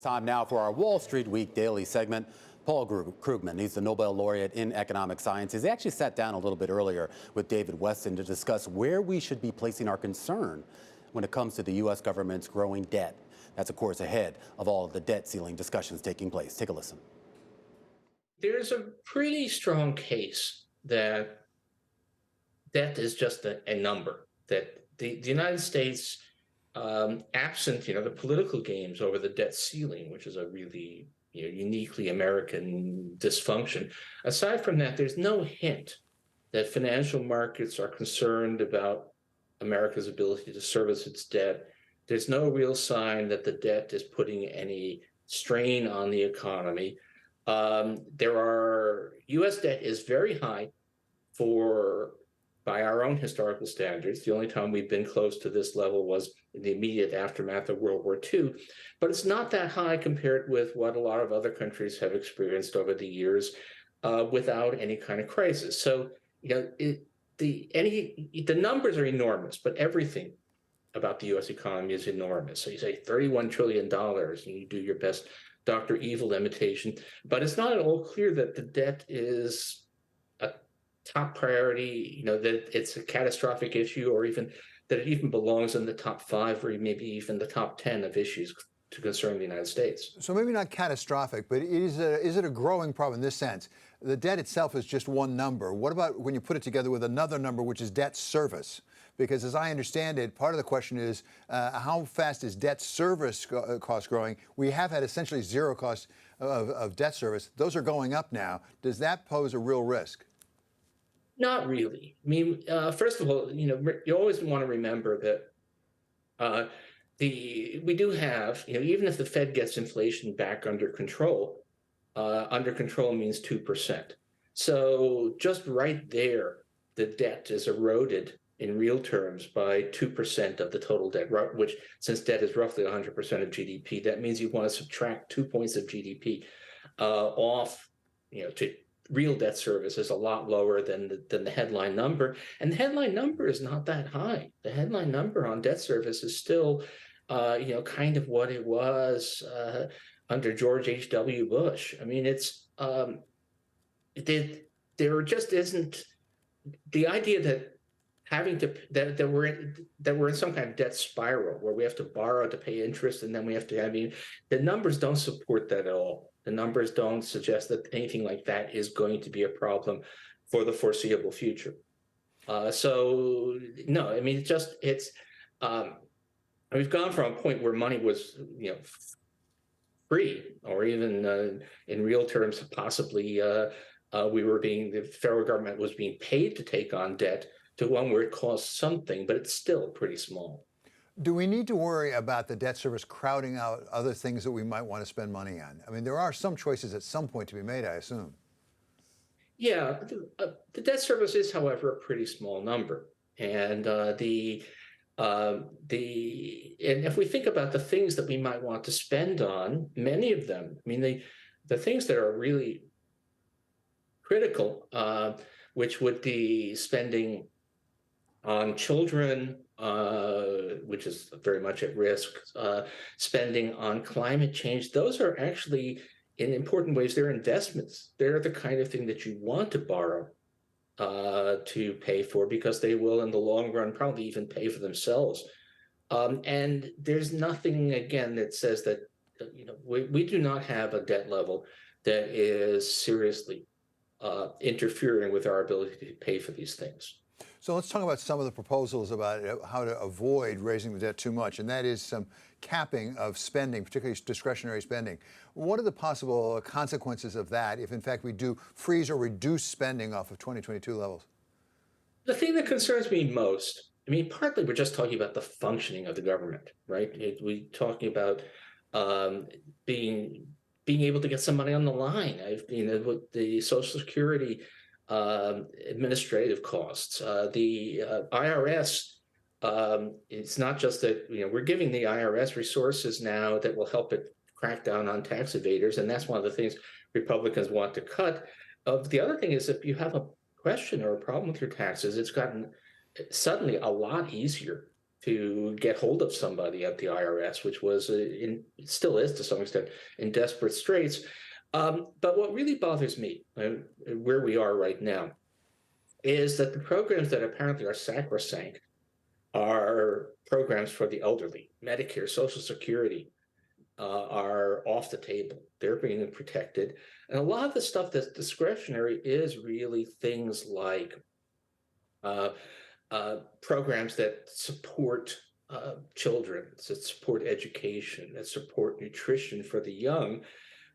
Time now for our Wall Street Week daily segment. Paul Krugman, he's the Nobel Laureate in economic sciences. He actually sat down a little bit earlier with David Westin to discuss where we should be placing our concern when it comes to the U.S. government's growing debt. That's, of course, ahead of all of the debt ceiling discussions taking place. Take a listen. There's a pretty strong case that debt is just a number, that the United States, absent the political games over the debt ceiling, which is a really uniquely American dysfunction. Aside from that, there's no hint that financial markets are concerned about America's ability to service its debt. There's no real sign that the debt is putting any strain on the economy. U.S. debt is very high by our own historical standards. The only time we've been close to this level was in the immediate aftermath of World War II. But it's not that high compared with what a lot of other countries have experienced over the years without any kind of crisis. So, the numbers are enormous, but everything about the U.S. economy is enormous. So you say $31 trillion, and you do your best Dr. Evil imitation, but it's not at all clear that the debt is a top priority, that it's a catastrophic issue, or even that it even belongs in the top 5 or maybe even the top 10 of issues to concern the United States. So maybe not catastrophic, but is it a growing problem in this sense? The debt itself is just one number. What about when you put it together with another number, which is debt service? Because as I understand it, part of the question is how fast is debt service cost growing? We have had essentially zero cost of debt service. Those are going up now. Does that pose a real risk? Not really. I mean, first of all, you always want to remember that we do have, even if the Fed gets inflation back under control means 2%. So just right there, the debt is eroded in real terms by 2% of the total debt, which, since debt is roughly 100% of GDP, that means you want to subtract 2 points of GDP off, to real debt service is a lot lower than the headline number. And the headline number is not that high. The headline number on debt service is still, kind of what it was under George H.W. Bush. I mean, there just isn't the idea that that we're in some kind of debt spiral where we have to borrow to pay interest, and then we have to the numbers don't support that at all. The numbers don't suggest that anything like that is going to be a problem for the foreseeable future. So no, I mean, we've gone from a point where money was free, or even in real terms, possibly the federal government was being paid to take on debt, to one where it costs something, but it's still pretty small. Do we need to worry about the debt service crowding out other things that we might want to spend money on? I mean, there are some choices at some point to be made, I assume. Yeah, the debt service is, however, a pretty small number, and and if we think about the things that we might want to spend on, many of them, I mean, the things that are really critical, which would be spending on children, which is very much at risk, spending on climate change. Those are actually, in important ways, they're investments. They're the kind of thing that you want to borrow to pay for, because they will, in the long run, probably even pay for themselves. And there's nothing, again, that says that we do not have a debt level that is seriously interfering with our ability to pay for these things. So let's talk about some of the proposals about how to avoid raising the debt too much, and that is some capping of spending, particularly discretionary spending. What are the possible consequences of that if, in fact, we do freeze or reduce spending off of 2022 levels? The thing that concerns me most, I mean, partly we're just talking about the functioning of the government, right? We're talking about being able to get some money on the line. With the Social Security administrative costs, the IRS. It's not just that we're giving the IRS resources now that will help it crack down on tax evaders, and that's one of the things Republicans want to cut. The other thing is, if you have a question or a problem with your taxes, it's gotten suddenly a lot easier to get hold of somebody at the IRS, which was, still is to some extent, in desperate straits. But what really bothers me, where we are right now, is that the programs that apparently are sacrosanct are programs for the elderly. Medicare, Social Security are off the table. They're being protected. And a lot of the stuff that's discretionary is really things like programs that support children, that support education, that support nutrition for the young,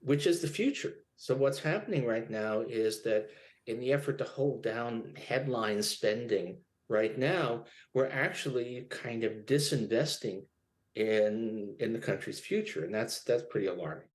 which is the future. So what's happening right now is that in the effort to hold down headline spending right now, we're actually kind of disinvesting in the country's future, and that's pretty alarming.